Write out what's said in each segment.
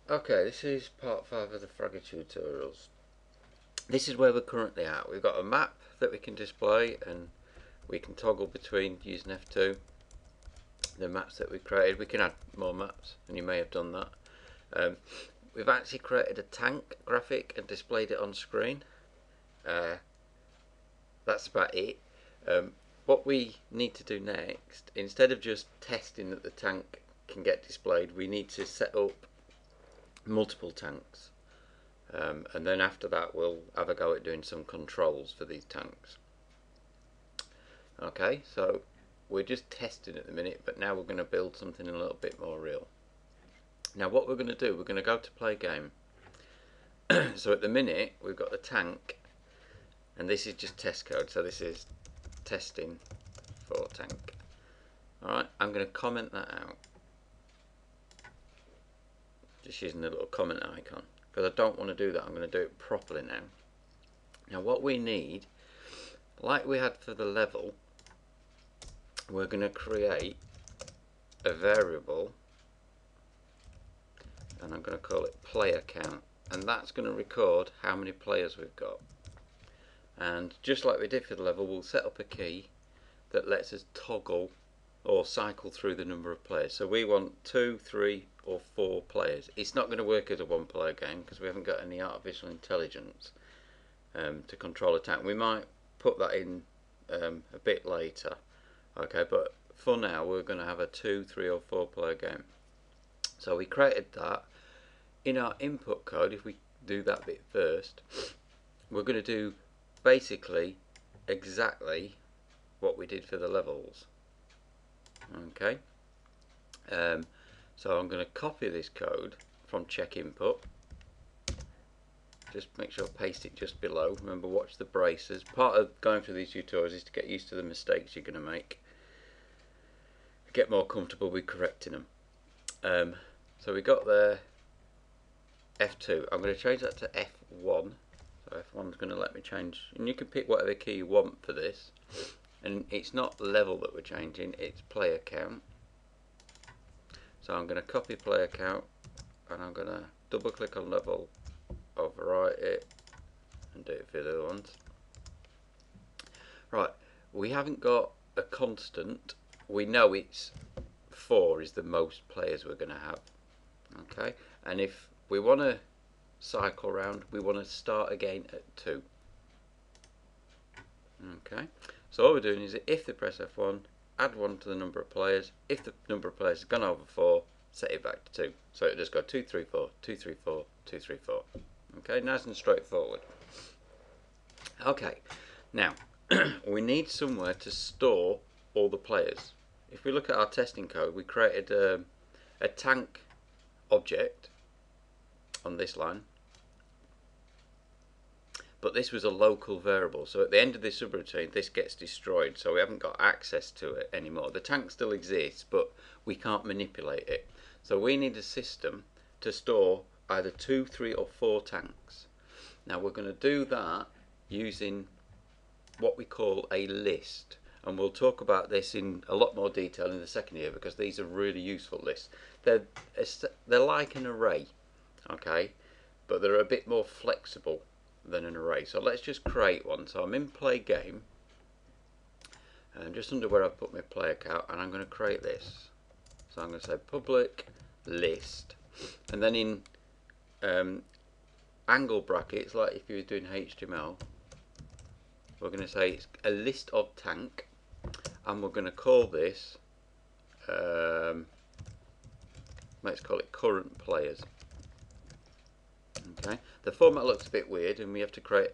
Okay, this is part 5 of the Fragger tutorials. This is where we're currently at. We've got a map that we can display and we can toggle between using F2 the maps that we created. We can add more maps and you may have done that. We've actually created a tank graphic and displayed it on screen. That's about it. What we need to do next, instead of just testing that the tank can get displayed, we need to set up multiple tanks. And then after that we'll have a go at doing some controls for these tanks. Okay, so we're just testing at the minute, but now we're going to build something a little bit more real. Now what we're going to do, we're going to go to play game. So at the minute we've got the tank, and this is just test code, so this is testing for tank. Alright, I'm going to comment that out, just using the little comment icon, because I don't want to do that. I'm going to do it properly now. Now what we need, like we had for the level, we're going to create a variable, and I'm going to call it player count, and that's going to record how many players we've got. And just like we did for the level, we'll set up a key that lets us toggle or cycle through the number of players. So we want 2, 3 or 4 players. It's not going to work as a one player game because we haven't got any artificial intelligence to control a tank. We might put that in a bit later, okay, but for now we're going to have a 2, 3 or 4 player game. So we created that. In our input code, if we do that bit first, we're going to do basically exactly what we did for the levels. Okay, so I'm going to copy this code from check input. Just make sure I paste it just below. Remember, watch the braces. Part of going through these tutorials is to get used to the mistakes you're going to make, get more comfortable with correcting them. So we got there F2. I'm going to change that to F1. So F1 is going to let me change, and you can pick whatever key you want for this. And it's not level that we're changing, it's player count. So I'm going to copy player count, and I'm going to double click on level, overwrite it, and do it for the other ones. Right, we haven't got a constant. We know it's 4 is the most players we're going to have. Okay, and if we want to cycle around, we want to start again at 2. Okay, so all we're doing is if they press F1, add 1 to the number of players. If the number of players has gone over 4, set it back to 2. So it'll just go 2, 3, 4, 2, 3, 4, 2, 3, 4. Okay, nice and straightforward. Okay, now we need somewhere to store all the players. If we look at our testing code, we created a tank object on this line, but this was a local variable, so at the end of this subroutine this gets destroyed, so we haven't got access to it anymore. The tank still exists, but we can't manipulate it. So we need a system to store either 2, 3 or 4 tanks. Now we're going to do that using what we call a list, and we'll talk about this in a lot more detail in the second year because these are really useful lists. They're like an array, okay, but they're a bit more flexible than an array. So let's just create one. So I'm in play game, and just under where I've put my player count, and I'm going to create this. So I'm going to say public list, and then in angle brackets, like if you were doing HTML, we're going to say it's a list of tank, and we're going to call this let's call it current players. Okay, the format looks a bit weird and we have to create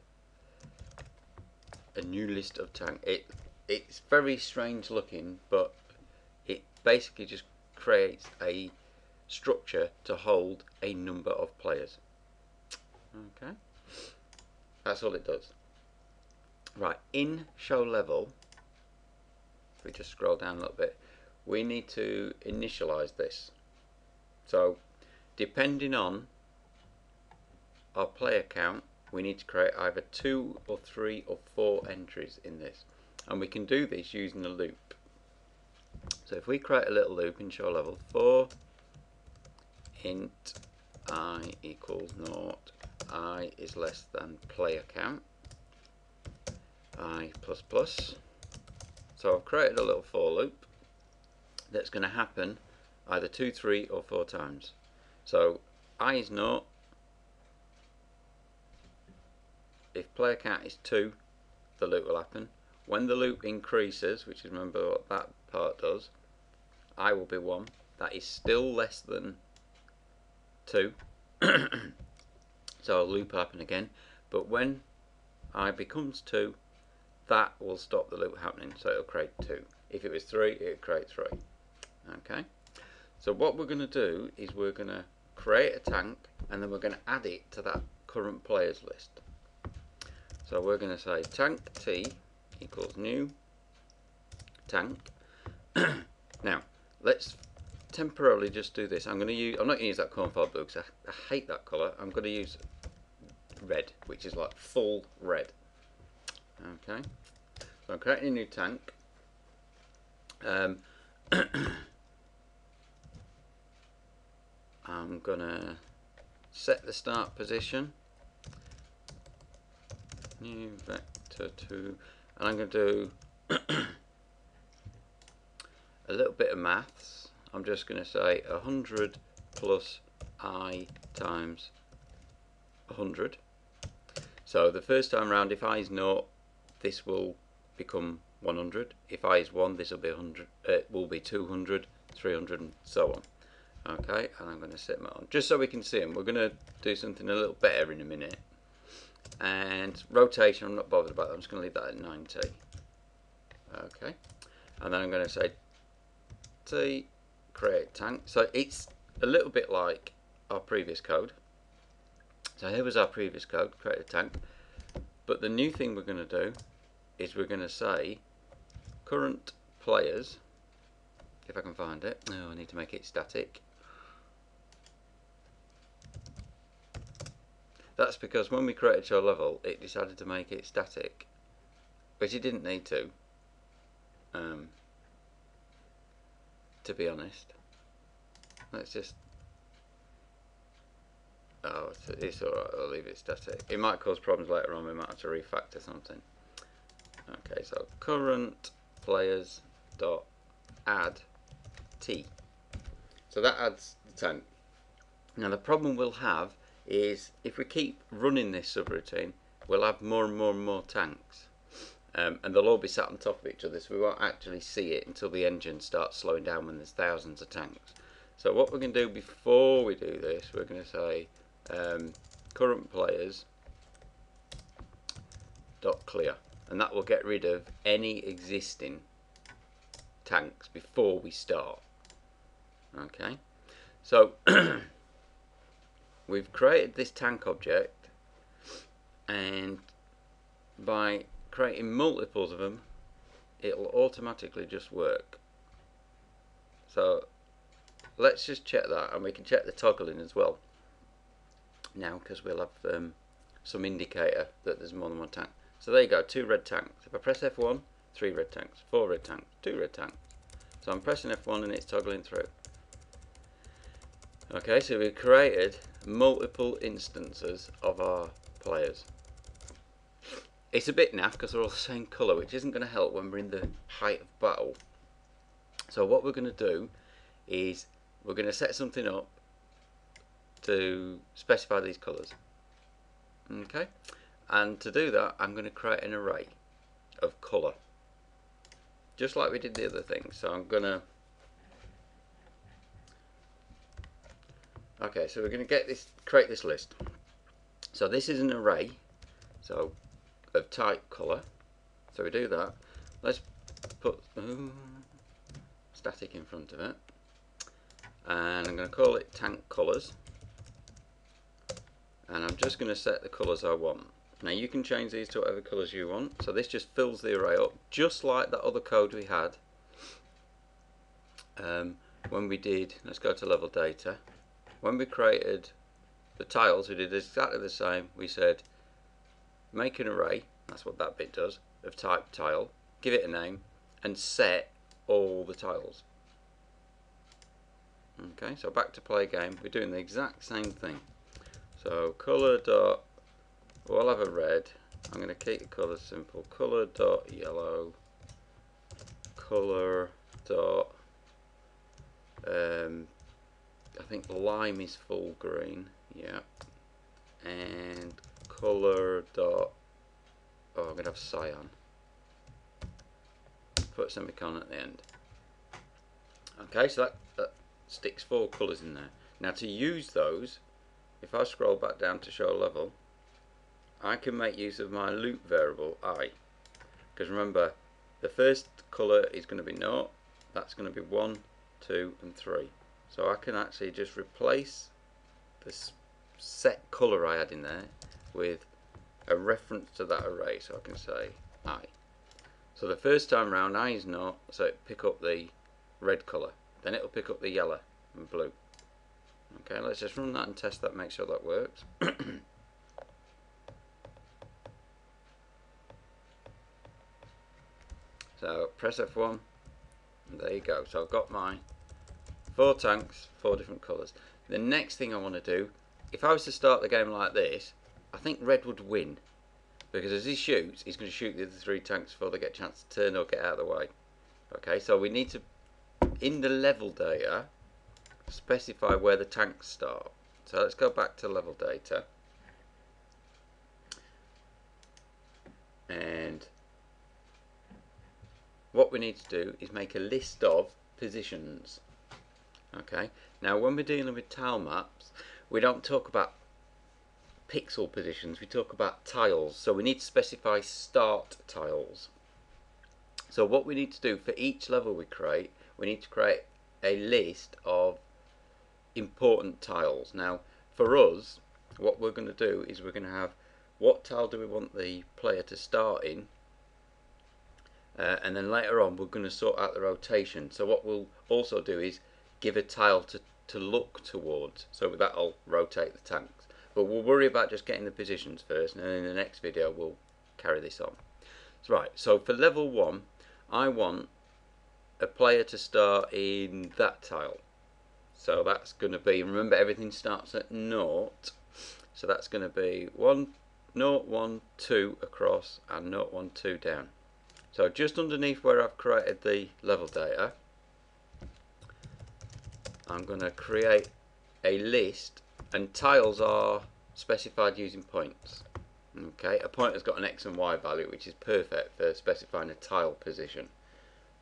a new list of tank. It's very strange looking, but it basically just creates a structure to hold a number of players. Okay, that's all it does. Right, in show level, if we just scroll down a little bit, we need to initialize this. So depending on our player count, we need to create either 2 or 3 or 4 entries in this, and we can do this using a loop. So if we create a little loop in show level for int I equals naught, I is less than player count, I plus plus. So I've created a little for loop that's going to happen either 2, 3 or 4 times. So I is naught, if player count is 2, the loop will happen. When the loop increases, which is, remember what that part does, I will be 1. That is still less than 2. So I'll loop happen again. But when I becomes 2, that will stop the loop happening. So it'll create 2. If it was 3, it would create 3. Okay. So what we're going to do is we're going to create a tank, and then we're going to add it to that current players list. So we're going to say tank T equals new tank. Now let's temporarily just do this. I'm not going to use that cornflower blue because I hate that colour. I'm going to use red, which is like full red. Okay, so I'm creating a new tank. I'm gonna set the start position, new vector 2, and I'm going to do a little bit of maths. I'm just going to say 100 plus I times 100. So the first time round, if I is 0, this will become 100. If I is 1, this will be 100. Will be 200, 300, and so on. Okay, and I'm going to set them on just so we can see them. We're going to do something a little better in a minute. And rotation, I'm not bothered about that. I'm just going to leave that at 90. Okay, and then I'm going to say T create tank. So it's a little bit like our previous code. So here was our previous code, create a tank. But the new thing we're going to do is we're going to say current players, if I can find it. Oh, I need to make it static. That's because when we created show level, it decided to make it static, which it didn't need to be honest. Let's just, oh, it's alright, I'll leave it static. It might cause problems later on, we might have to refactor something. Okay, so current players dot add T. So that adds the tank. Now the problem we'll have is if we keep running this subroutine, we'll have more and more and more tanks, and they'll all be sat on top of each other, so we won't actually see it until the engine starts slowing down when there's thousands of tanks. So what we're going to do before we do this, we're going to say current players dot clear, and that will get rid of any existing tanks before we start. Okay, so we've created this tank object, and by creating multiples of them, it'll automatically just work. So let's just check that, and we can check the toggling as well now, because we'll have some indicator that there's more than one tank. So there you go, 2 red tanks. If I press F1, 3 red tanks, 4 red tanks, 2 red tanks. So I'm pressing F1 and it's toggling through. Okay, so we've created multiple instances of our players. It's a bit naff because they're all the same colour, which isn't going to help when we're in the height of battle. So what we're going to do is we're going to set something up to specify these colours. Okay, and to do that I'm going to create an array of colour, just like we did the other thing. So I'm going to, okay, so we're going to create this list. So this is an array, so of type colour. So we do that. Let's put static in front of it, and I'm going to call it tank colours, and I'm just going to set the colours I want. Now you can change these to whatever colours you want. So this just fills the array up, just like that other code we had when we did, let's go to level data, when we created the tiles, we did exactly the same. We said make an array, that's what that bit does, of type tile, give it a name, and set all the tiles. Okay, so back to play game. We're doing the exact same thing. So color dot, we'll have a red. I'm going to keep the color simple. Color dot yellow. Color dot, I think lime is full green. Yeah. And color dot, oh, I'm going to have cyan. Put a semicolon at the end. Okay, so that sticks 4 colours in there. Now to use those, if I scroll back down to show level, I can make use of my loop variable I. Because remember, the first colour is going to be 0, that's going to be 1, 2 and 3. So I can actually just replace this set colour I had in there with a reference to that array. So I can say I. So the first time round I is 0, so it pick up the red colour. Then it'll pick up the yellow and blue. Okay, let's just run that and test that, make sure that works. So press F1, and there you go. So I've got my 4 tanks, 4 different colours. The next thing I want to do, if I was to start the game like this, I think red would win. Because as he shoots, he's going to shoot the other 3 tanks before they get a chance to turn or get out of the way. Okay, so we need to, in the level data, specify where the tanks start. So let's go back to level data. And what we need to do is make a list of positions. Okay, now when we're dealing with tile maps, we don't talk about pixel positions, we talk about tiles. So we need to specify start tiles. So what we need to do for each level we create, we need to create a list of important tiles. Now for us, what we're going to do is we're going to have what tile do we want the player to start in, and then later on we're going to sort out the rotation. So what we'll also do is give a tile to look towards, so that'll rotate the tanks. But we'll worry about just getting the positions first, and then in the next video we'll carry this on. So, right, so for level 1 I want a player to start in that tile. So that's going to be, remember everything starts at 0, so that's going to be 1, 0, 1, 2 across and 0, 1, 2 down. So just underneath where I've created the level data, I'm going to create a list, and tiles are specified using points. Okay, a point has got an X and Y value, which is perfect for specifying a tile position.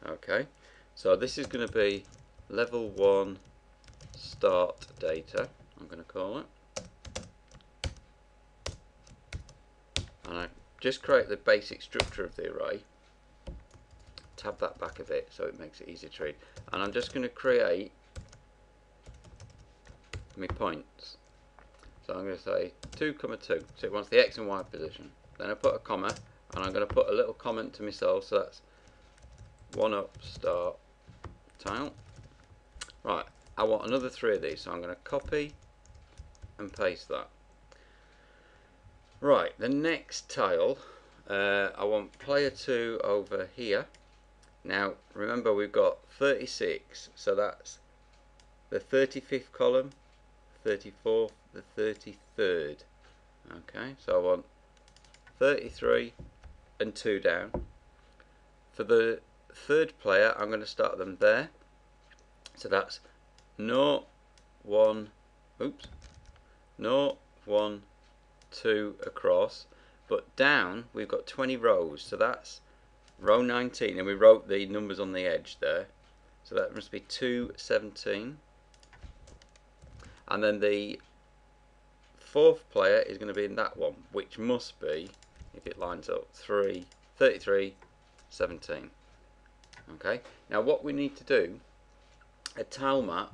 Okay, so this is going to be level 1 start data, I'm going to call it. And I just create the basic structure of the array. Tab that back a bit so it makes it easy to read. And I'm just going to create my points. So I'm going to say 2, 2. So it wants the X and Y position. Then I put a comma, and I'm going to put a little comment to myself. So that's 1 up start tile. Right, I want another 3 of these. So I'm going to copy and paste that. Right, the next tile, I want player 2 over here. Now remember we've got 36, so that's the 35th column, 34th, the 33rd. Okay, so I want 33 and 2 down. For the 3rd player I'm going to start them there. So that's 0, 1, oops, 0, 1, 2 across, but down we've got 20 rows, so that's row 19, and we wrote the numbers on the edge there, so that must be 217. And then the 4th player is going to be in that one, which must be, if it lines up, 33, 17. Okay, now what we need to do, a tile map,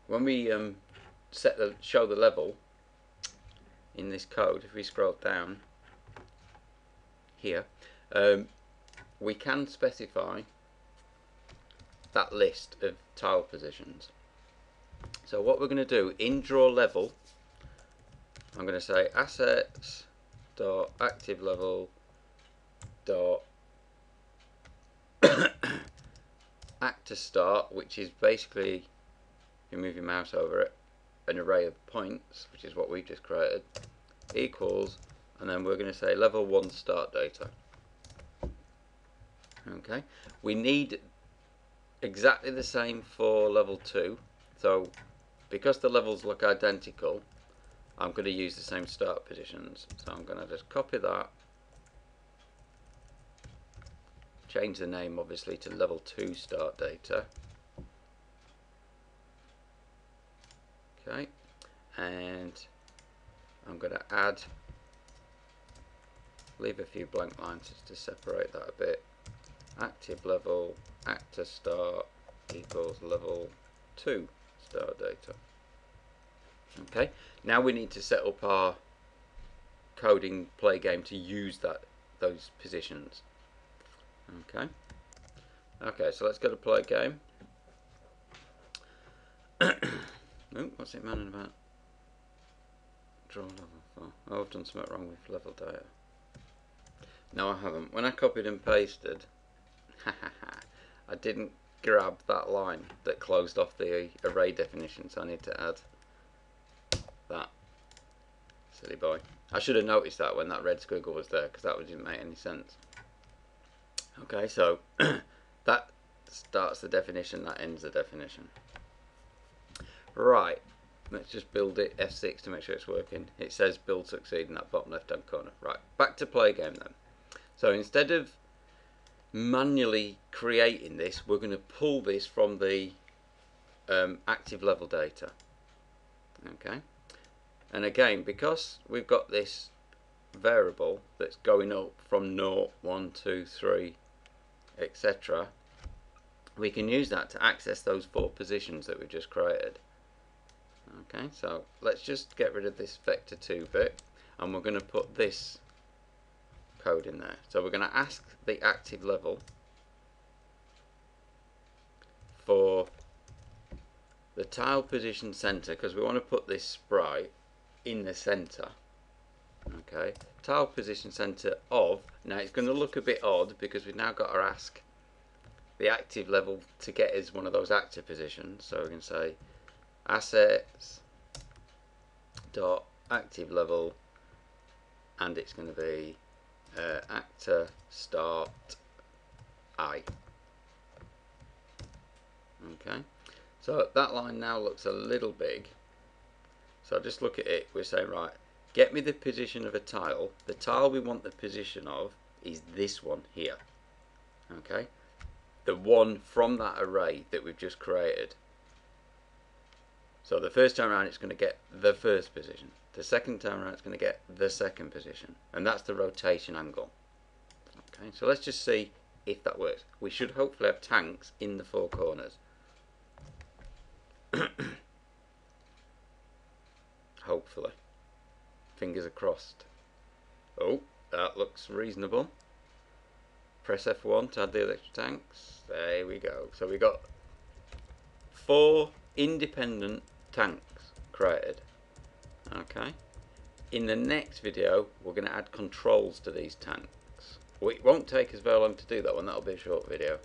when we show the level in this code, if we scroll down here, we can specify that list of tile positions. So what we're going to do in draw level, I'm going to say assets dot active level dot actor start, which is basically you move your mouse over it, an array of points, which is what we've just created, equals, and then we're going to say level 1 start data. Okay, we need exactly the same for level 2, so because the levels look identical, I'm going to use the same start positions. So I'm going to just copy that, change the name obviously to level 2 start data. Okay, and I'm going to add, leave a few blank lines just to separate that a bit. Active level actor start equals level 2 start data. Okay, now we need to set up our coding play game to use those positions. Okay, so let's go to play game. Oh, what's it manning about? Draw level 4. Oh, I've done something wrong with level data. No, I haven't. When I copied and pasted, I didn't grab that line that closed off the array definition, so I need to add that. Silly boy. I should have noticed that when that red squiggle was there, because that didn't make any sense. Okay, so that starts the definition, that ends the definition. Right, let's just build it, F6 to make sure it's working. It says build succeed in that bottom left hand corner. Right, back to play game then. So instead of manually creating this, we're going to pull this from the active level data. Okay, and again, because we've got this variable that's going up from 0, 1, 2, 3, etc., we can use that to access those 4 positions that we've just created. Okay, so let's just get rid of this vector 2 bit, and we're going to put this code in there. So we're going to ask the active level for the tile position center, because we want to put this sprite in the center. Okay, tile position center of, now it's going to look a bit odd because we've now got to ask the active level to get us one of those active positions. So we can say assets dot active level, and it's going to be actor start I. Okay, so that line now looks a little big, so just look at it. We're saying, right, get me the position of a tile. The tile we want the position of is this one here. Okay, the one from that array that we've just created. So the first time around it's going to get the first position. The second time around it's going to get the second position. And that's the rotation angle. Okay, so let's just see if that works. We should hopefully have tanks in the 4 corners. Hopefully. Fingers are crossed. Oh, that looks reasonable. Press F1 to add the electric tanks. There we go. So we got 4 independent tanks created. Okay, in the next video we're going to add controls to these tanks. Well, it won't take us very long to do that one, that'll be a short video.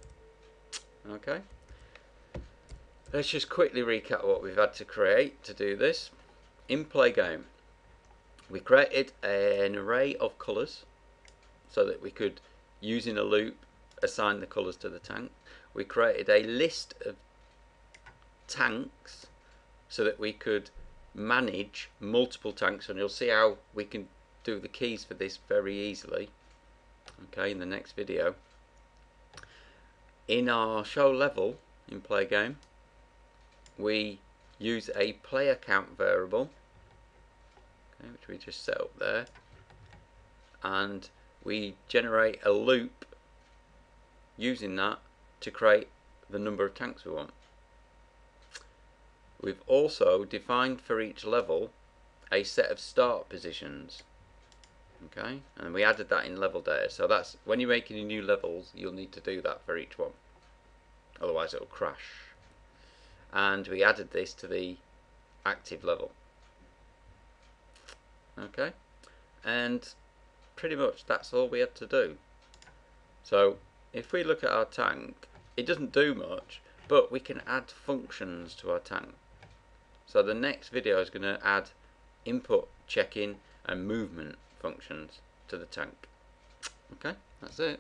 Okay, let's just quickly recap what we've had to create to do this. In play game, we created an array of colours so that we could, using a loop, assign the colours to the tank. We created a list of tanks so that we could manage multiple tanks, and you'll see how we can do the keys for this very easily, okay, in the next video. In our show level in play game, we use a player count variable, okay, which we just set up there, and we generate a loop using that to create the number of tanks we want. We've also defined for each level a set of start positions, okay, and we added that in level data. So that's when you're making any new levels, you'll need to do that for each one, otherwise it'll crash. And we added this to the active level. Okay, and pretty much that's all we had to do. So if we look at our tank, it doesn't do much, but we can add functions to our tank. So the next video is going to add input, check-in and movement functions to the tank. Okay, that's it.